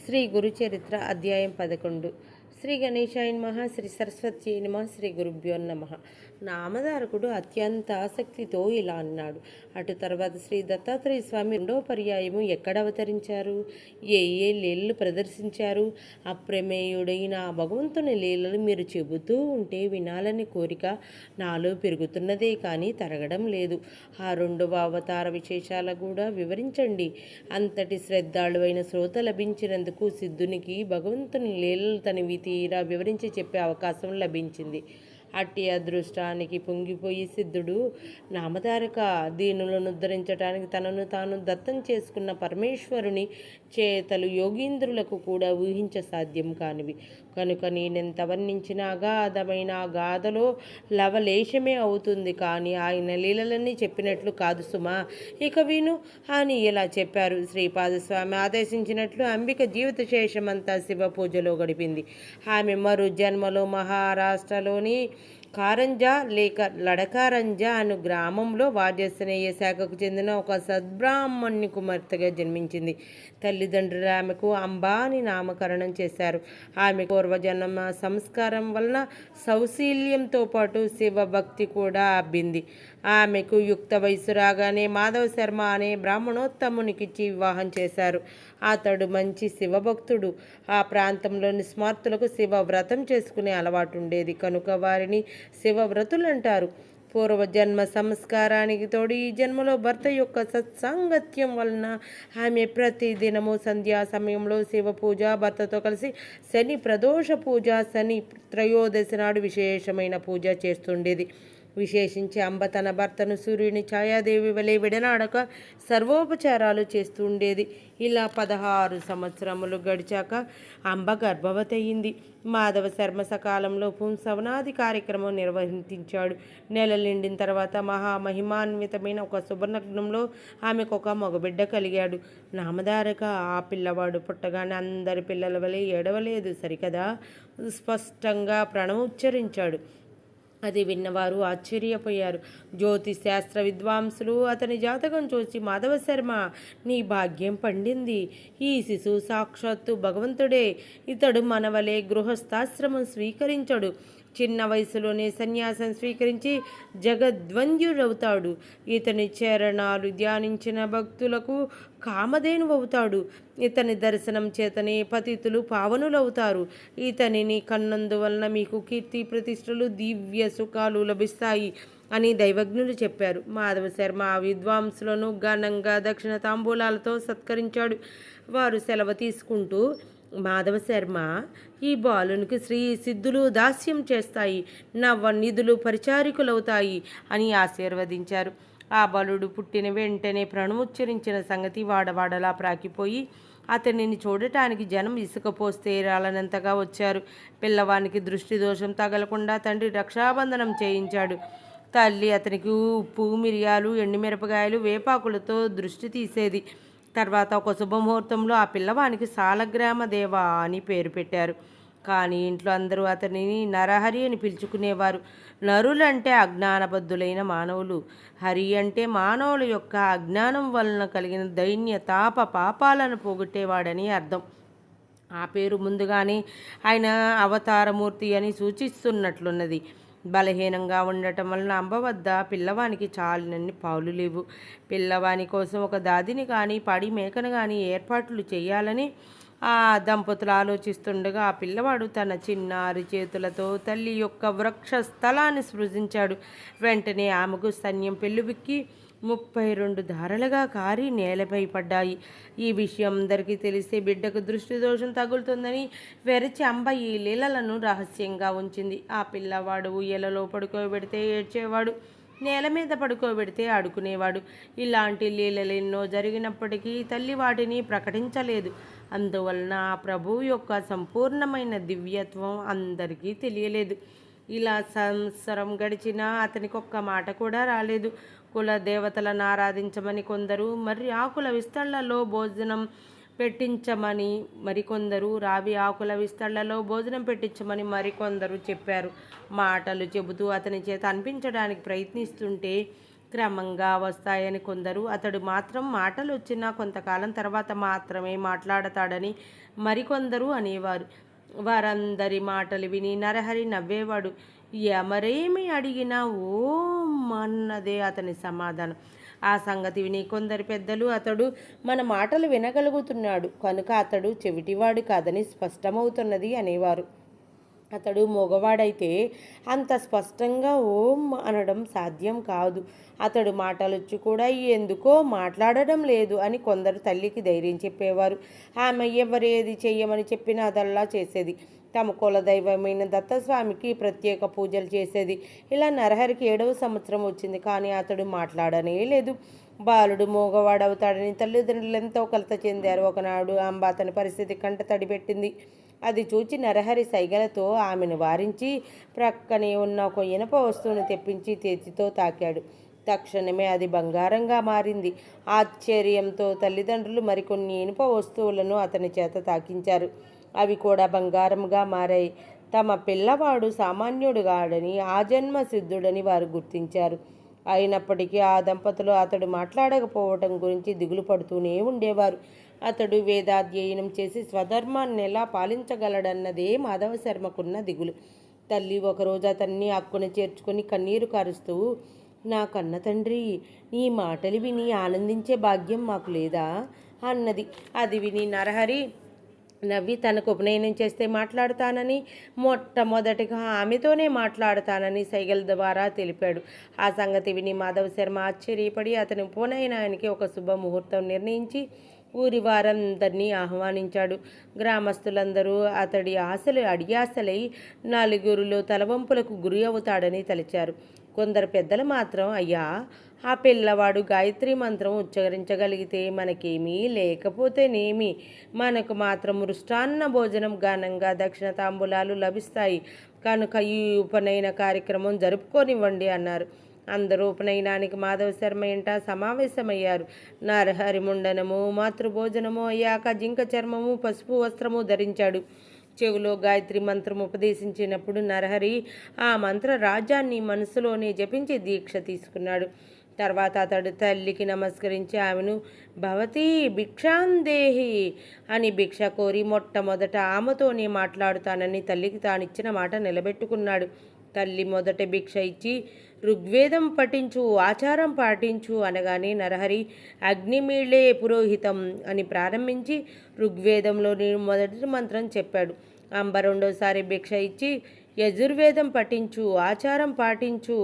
శ్రీ గురుచరిత్ర అధ్యాయం 11. శ్రీ గణేశాయ నమః. శ్రీ సరస్వతి నమః. శ్రీ గురుభ్యో నమః. నామధారకుడు అత్యంత ఆసక్తితో ఇలా అన్నాడు. అటు తర్వాత శ్రీ దత్తాత్రేయ స్వామి రెండో పర్యాయము ఎక్కడ అవతరించారు, ఏ ఏ లీలలు ప్రదర్శించారు? అప్రమేయుడైన ఆ భగవంతుని లీలలు మీరు చెబుతూ ఉంటే వినాలని కోరిక నాలో పెరుగుతున్నదే కానీ తరగడం లేదు. ఆ రెండవ అవతార విశేషాలు కూడా వివరించండి. అంతటి శ్రద్ధాళువైన శ్రోత లభించినందుకు సిద్ధునికి భగవంతుని లీలలు తనివి తీరా వివరించి చెప్పే అవకాశం లభించింది. అట్టి అదృష్టానికి పొంగిపోయి సిద్ధుడు నామధారక దీనులను ఉద్ధరించడానికి తనను తాను దత్తం చేసుకున్న పరమేశ్వరుని చేతలు యోగీంద్రులకు కూడా ఊహించ సాధ్యం కానివి. కనుక నేనెంత వర్ణించిన అగాధమైన ఆ గాథలో లవలేశమే అవుతుంది, కానీ ఆయన లీలలన్నీ చెప్పినట్లు కాదు సుమా. ఇక విను అని ఇలా చెప్పారు. శ్రీపాదస్వామి ఆదేశించినట్లు అంబిక జీవిత శేషమంతా శివ పూజలో గడిపింది. ఆమె మరు జన్మలో మహారాష్ట్రలోని కారంజా లేక లడకారంజా అను గ్రామంలో వాజస్నేయ శాఖకు చెందిన ఒక సద్బ్రాహ్మణ్య కుమార్తెగా జన్మించింది. తల్లిదండ్రులు ఆమెకు అంబా అని నామకరణం చేశారు. ఆమె పూర్వజన్మ సంస్కారం వలన సౌశీల్యంతో పాటు శివభక్తి కూడా అబ్బింది. ఆమెకు యుక్త వయసు రాగానే మాధవ శర్మ అనే బ్రాహ్మణోత్తమునికిచ్చి వివాహం చేశారు. అతడు మంచి శివభక్తుడు. ఆ ప్రాంతంలోని స్మార్తులకు శివ వ్రతం చేసుకునే అలవాటు ఉండేది కనుక వారిని శివవ్రతులు అంటారు. పూర్వజన్మ సంస్కారానికి తోడు ఈ జన్మలో భర్త యొక్క సత్సాంగత్యం వలన ఆమె ప్రతి దినము సంధ్యా సమయంలో శివ పూజ, భర్తతో కలిసి శని ప్రదోష పూజ, శని త్రయోదశి నాడు విశేషమైన పూజ చేస్తుండేది. విశేషించి అంబ తన భర్తను సూర్యుని ఛాయాదేవి వలె విడనాడక సర్వోపచారాలు చేస్తూ ఉండేది. ఇలా 16 సంవత్సరములు గడిచాక అంబ గర్భవతి అయింది. మాధవ శర్మ సకాలంలో పుంసవనాది కార్యక్రమం నిర్వహించాడు. నెలలు నిండిన తర్వాత మహామహిమాన్వితమైన ఒక సువర్ణగ్నంలో ఆమెకు ఒక మగబిడ్డ కలిగాడు. నామధారక ఆ పిల్లవాడు పుట్టగానే అందరి పిల్లల వలె ఏడవలేదు సరికదా, స్పష్టంగా ప్రణవం ఉచ్చరించాడు. అది విన్నవారు ఆశ్చర్యపోయారు. జ్యోతిష్ శాస్త్ర విద్వాంసులు అతని జాతకం చూసి, మాధవ శర్మ, నీ భాగ్యం పండింది. ఈ శిశువు సాక్షాత్తు భగవంతుడే. ఇతడు మనవలే గృహస్థాశ్రమం స్వీకరించడు. చిన్న వయసులోనే సన్యాసం స్వీకరించి జగద్వంద్యుడవుతాడు. ఇతని చరణాలు ధ్యానించిన భక్తులకు కామధేనువవుతాడు. ఇతని దర్శనం చేతనే పతితులు పావనులవుతారు. ఇతనిని కన్నందువలన మీకు కీర్తి ప్రతిష్టలు, దివ్య సుఖాలు లభిస్తాయి అని దైవజ్ఞులు చెప్పారు. మాధవ శర్మ ఆ విద్వాంసులను ఘనంగా దక్షిణ తాంబూలాలతో సత్కరించాడు. వారు సెలవు తీసుకుంటూ, మాధవ శర్మ, ఈ బాలునికి శ్రీ సిద్ధులు దాస్యం చేస్తాయి, నవనిధులు పరిచారికులవుతాయి అని ఆశీర్వదించారు. ఆ బాలుడు పుట్టిన వెంటనే ప్రణముచ్చరించిన సంగతి వాడవాడలా ప్రాకిపోయి అతనిని చూడటానికి జనం ఇసుక పోస్తే రాలనంతగా వచ్చారు. పిల్లవానికి దృష్టి దోషం తగలకుండా తండ్రి రక్షాబంధనం చేయించాడు. తల్లి అతనికి ఉప్పు, మిరియాలు, ఎండుమిరపకాయలు, వేపాకులతో దృష్టి తీసేది. తర్వాత ఒక శుభముహూర్తంలో ఆ పిల్లవానికి సాలగ్రామ దేవ అని పేరు పెట్టారు. కానీ ఇంట్లో అందరూ అతనిని నరహరి అని పిలుచుకునేవారు. నరులంటే అజ్ఞానబద్ధులైన మానవులు, హరి అంటే మానవుల యొక్క అజ్ఞానం వలన కలిగిన దైన్య తాప పాపాలను పోగొట్టేవాడని అర్థం. ఆ పేరు ముందుగానే ఆయన అవతారమూర్తి అని సూచిస్తున్నట్లున్నది. బలహీనంగా ఉండటం వలన అంబ వద్ద పిల్లవానికి చాలినన్ని పాలు లేవు. పిల్లవాని కోసం ఒక దాదిని కానీ పడి మేకను కానీ ఏర్పాట్లు చేయాలని ఆ దంపతులు ఆలోచిస్తుండగా ఆ పిల్లవాడు తన చిన్నారి చేతులతో తల్లి యొక్క వృక్ష స్థలాన్ని సృజించాడు. వెంటనే ఆమెకు సైన్యం పెళ్ళుబిక్కి 32 ధారలుగా కారి నేలపై పడ్డాయి. ఈ విషయం అందరికీ తెలిస్తే బిడ్డకు దృష్టి దోషం తగులుతుందని వెరచి అంబ ఈ లీలలను రహస్యంగా ఉంచింది. ఆ పిల్లవాడు ఉయ్యలలో పడుకోబెడితే ఏడ్చేవాడు, నేల మీద పడుకోబెడితే ఆడుకునేవాడు. ఇలాంటి లీలలు ఎన్నో జరిగినప్పటికీ తల్లి వాటిని ప్రకటించలేదు. అందువలన ఆ ప్రభువు యొక్క సంపూర్ణమైన దివ్యత్వం అందరికీ తెలియలేదు. ఇలా సంవత్సరం గడిచినా అతనికి ఒక్క మాట కూడా రాలేదు. కుల దేవతలను ఆరాధించమని కొందరు, మరి ఆకుల విస్తళ్లలో భోజనం పెట్టించమని మరికొందరు, రావి ఆకుల విస్తళ్లలో భోజనం పెట్టించమని మరికొందరు చెప్పారు. మాటలు చెబుతూ అతని చేత అనిపించడానికి ప్రయత్నిస్తుంటే క్రమంగా వస్తాయని కొందరు, అతడు మాత్రం మాటలు వచ్చినా కొంతకాలం తర్వాత మాత్రమే మాట్లాడతాడని మరికొందరు అనేవారు. వారందరి మాటలు విని నరహరి నవ్వేవాడు. ఎవరేమి అడిగినా ఓం అన్నదే అతని సమాధానం. ఆ సంగతి విని కొందరు పెద్దలు, అతడు మన మాటలు వినగలుగుతున్నాడు కనుక అతడు చెవిటివాడు కాదని స్పష్టమవుతున్నది అనేవారు. అతడు మగవాడైతే అంత స్పష్టంగా ఓం అనడం సాధ్యం కాదు. అతడు మాటలొచ్చి కూడా ఎందుకో మాట్లాడడం లేదు అని కొందరు తల్లికి ధైర్యం చెప్పేవారు. ఆమె ఎవరేది చెయ్యమని చెప్పినా అదల్లా చేసేది. తమ కులదైవమైన దత్తస్వామికి ప్రత్యేక పూజలు చేసేది. ఇలా నరహరికి 7వ సంవత్సరం వచ్చింది. కానీ అతడు మాట్లాడనే లేదు. బాలుడు మోగవాడవుతాడని తల్లిదండ్రులు ఎంతో కలత చెందారు. ఒకనాడు అంబ అతని పరిస్థితి కంట తడిపెట్టింది. అది చూచి నరహరి సైగలతో ఆమెను వారించి ప్రక్కనే ఉన్న ఒక ఇనప వస్తువును తెప్పించి చేతితో తాకాడు. తక్షణమే అది బంగారంగా మారింది. ఆశ్చర్యంతో తల్లిదండ్రులు మరికొన్ని ఇనుప వస్తువులను అతని చేత తాకించారు. అవి కూడా బంగారంగా మారాయి. తమ పిల్లవాడు సామాన్యుడుగాడని, ఆజన్మ సిద్ధుడని వారు గుర్తించారు. అయినప్పటికీ ఆ దంపతులు అతడు మాట్లాడకపోవటం గురించి దిగులు పడుతూనే ఉండేవారు. అతడు వేదాధ్యయనం చేసి స్వధర్మాన్ని ఎలా పాలించగలడన్నదే మాధవ శర్మకున్న దిగులు. తల్లి ఒకరోజు అతన్ని అక్కున చేర్చుకొని కన్నీరు కారుస్తూ, నా కన్న తండ్రి, నీ మాటలు విని ఆనందించే భాగ్యం మాకు లేదా అన్నది. అది విని నరహరి నవ్వి తనకు ఉపనయనం చేస్తే మాట్లాడుతానని, మొట్టమొదటిగా ఆమెతోనే మాట్లాడుతానని సైగల ద్వారా తెలిపాడు. ఆ సంగతి విని మాధవ శర్మ ఆశ్చర్యపడి అతని ఉపనయనానికి ఒక శుభముహూర్తం నిర్ణయించి ఊరి వారందరినీ ఆహ్వానించాడు. గ్రామస్తులందరూ అతడి ఆశలు అడియాసలై నలుగురిలో తలవంపులకు గురి అవుతాడని తలిచారు. కొందరు పెద్దలు మాత్రం, అయ్యా, ఆ పిల్లవాడు గాయత్రి మంత్రం ఉచ్చరించగలిగితే మనకేమీ, లేకపోతేనేమి, మనకు మాత్రం మృష్టాన్న భోజనం ఘనంగా దక్షిణ తాంబూలాలు లభిస్తాయి కనుక ఈ ఉపనయన కార్యక్రమం జరుపుకోనివ్వండి అన్నారు. అందరూ ఉపనయనానికి మాధవ శర్మ ఇంట సమావేశమయ్యారు. నరహరి ముండనము, మాతృభోజనము అయ్యాక జింక చర్మము, పసుపు వస్త్రము ధరించాడు. చెవిలో గాయత్రి మంత్రం ఉపదేశించినప్పుడు నరహరి ఆ మంత్ర రాజ్యాన్ని మనసులోనే జపించి దీక్ష తీసుకున్నాడు. తర్వాత అతడు తల్లికి నమస్కరించి ఆమెను భవతి భిక్షాందేహి అని భిక్ష కోరి మొట్టమొదట ఆమెతోనే మాట్లాడుతానని తల్లికి తానిచ్చిన మాట నిలబెట్టుకున్నాడు. తల్లి మొదట భిక్ష ఇచ్చి ఋగ్వేదం పఠించు, ఆచారం పాటించు అనగానే నరహరి అగ్నిమీళే పురోహితం అని ప్రారంభించి ఋగ్వేదంలోని మొదటి మంత్రం చెప్పాడు. అంబ రెండోసారి భిక్ష ఇచ్చి యజుర్వేదం పఠించు, ఆచారం పాటించు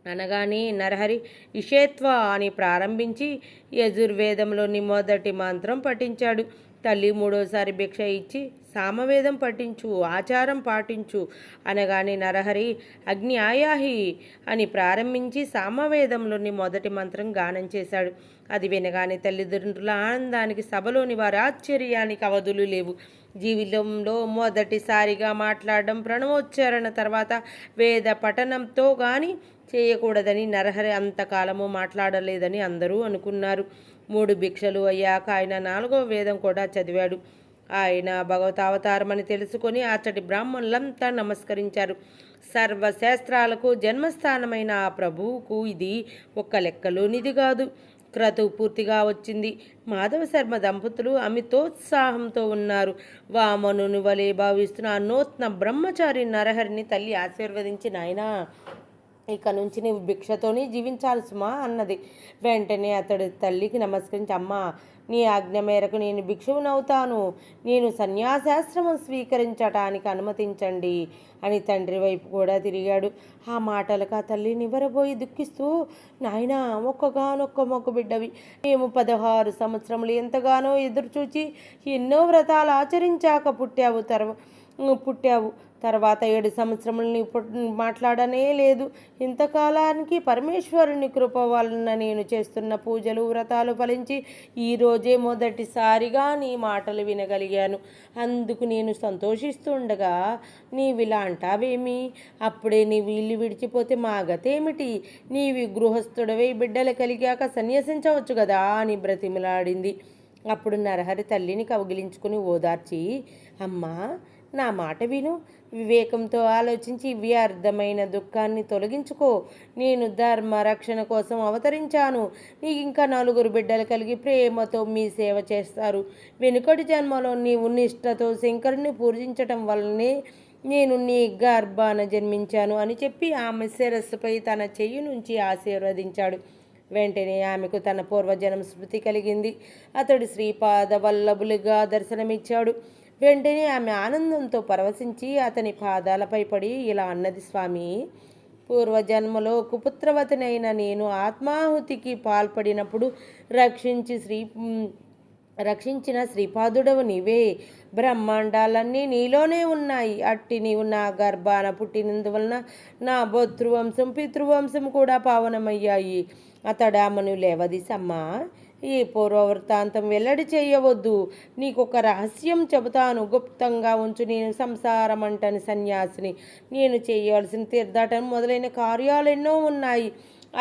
అనగానే నరహరి ఇషేత్వ అని ప్రారంభించి యజుర్వేదంలోని మొదటి మంత్రం పఠించాడు. తల్లి మూడోసారి భిక్ష ఇచ్చి సామవేదం పఠించు, ఆచారం పాటించు అనగానే నరహరి అగ్ని ఆయాహి అని ప్రారంభించి సామవేదంలోని మొదటి మంత్రం గానం చేశాడు. అది వినగానే తల్లిదండ్రుల ఆనందానికి సభలోని వారి ఆశ్చర్యానికి అవధులు లేవు. జీవితంలో మొదటిసారిగా మాట్లాడడం ప్రణవోచ్చారణ తర్వాత వేద పఠనంతో కానీ చేయకూడదని నరహరి అంతకాలము మాట్లాడలేదని అందరూ అనుకున్నారు. 3 భిక్షలు అయ్యాక ఆయన 4వ వేదం కూడా చదివాడు. ఆయన భగవతావతారమని తెలుసుకొని అచ్చటి బ్రాహ్మణులంతా నమస్కరించారు. సర్వశాస్త్రాలకు జన్మస్థానమైన ఆ ప్రభువుకు ఇది ఒక్క లెక్కలోనిది కాదు. క్రతువు పూర్తిగా వచ్చింది. మాధవ శర్మ దంపతులు అమితోత్సాహంతో ఉన్నారు. వామనుని వలె భావిస్తున్న ఆ నూతన బ్రహ్మచారి నరహరిని తల్లి ఆశీర్వదించి, నాయనా, ఇక నుంచి నీవు భిక్షతోనే జీవించాలి సుమా అన్నది. వెంటనే అతడు తల్లికి నమస్కరించి, అమ్మా, నీ ఆజ్ఞ మేరకు నేను భిక్షువునవుతాను. నేను సన్యాసాశ్రమం స్వీకరించటానికి అనుమతించండి అని తండ్రి వైపు కూడా తిరిగాడు. ఆ మాటలకు ఆ తల్లి నివ్వరబోయి దుఃఖిస్తూ, నాయనా, ఒక్కగానొక్క మొక్క బిడ్డవి. మేము 16 సంవత్సరములు ఎంతగానో ఎదురుచూచి ఎన్నో వ్రతాలు ఆచరించాక పుట్టావు. తర్వాత 7 సంవత్సరములు నీవు మాట్లాడనే లేదు. ఇంతకాలానికి పరమేశ్వరుని కృప వలన నేను చేస్తున్న పూజలు, వ్రతాలు ఫలించి ఈరోజే మొదటిసారిగా నీ మాటలు వినగలిగాను. అందుకు నేను సంతోషిస్తుండగా నీవిలా అంటావేమి? అప్పుడే నీవు ఇల్లు విడిచిపోతే మా గతేమిటి? నీవి గృహస్థుడవై బిడ్డలు కలిగాక సన్యసించవచ్చు కదా అని బ్రతిమలాడింది. అప్పుడు నరహరి తల్లిని కౌగిలించుకుని ఓదార్చి, అమ్మా, నా మాట విను. వివేకంతో ఆలోచించి వ్యర్థమైన దుఃఖాన్ని తొలగించుకో. నేను ధర్మ రక్షణ కోసం అవతరించాను. నీకు ఇంకా 4 బిడ్డలు కలిగి ప్రేమతో మీ సేవ చేస్తారు. వెనుకటి జన్మలో నీవు నిష్ఠతో శంకరుని పూజించటం వల్లనే నేను నీ గర్భాన జన్మించాను అని చెప్పి ఆమె శిరస్సుపై తన చెయ్యి నుంచి ఆశీర్వదించాడు. వెంటనే ఆమెకు తన పూర్వజన్మ స్మృతి కలిగింది. అతడు శ్రీపాద వల్లభులుగా దర్శనమిచ్చాడు. వెంటనే ఆమె ఆనందంతో పరవశించి అతని పాదాలపై పడి ఇలా అన్నది, స్వామి, పూర్వజన్మలో కుపుత్రవతినైన నేను ఆత్మాహుతికి పాల్పడినప్పుడు రక్షించిన శ్రీపాదుడవు నీవే. బ్రహ్మాండాలన్నీ నీలోనే ఉన్నాయి. అట్టి నీవు నా గర్భాన పుట్టినందువలన నా భోతృవంశం పితృవంశం కూడా పావనమయ్యాయి. అతడామను లేవదీసమ్మా, ఈ పూర్వవృత్తాంతం వెల్లడి చేయవద్దు. నీకొక రహస్యం చెబుతాను. గుప్తంగా ఉంచు. నేను సంసారమంటని సన్యాసిని. నేను చేయవలసిన తీర్థాటన మొదలైన కార్యాలెన్నో ఉన్నాయి.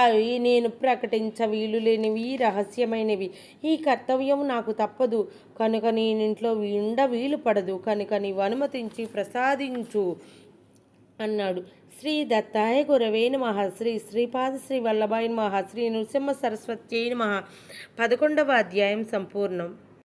అవి నేను ప్రకటించ వీలు లేనివి, రహస్యమైనవి. ఈ కర్తవ్యం నాకు తప్పదు కనుక నేనింట్లో వీలు పడదు. కనుక నీవు అనుమతించి ప్రసాదించు అన్నాడు. శ్రీ దత్తాయ గురవే నమః. శ్రీ శ్రీపాద శ్రీ వల్లభాయ నమః. శ్రీ నృసింహ సరస్వత్యై నమః. 11వ అధ్యాయం సంపూర్ణం.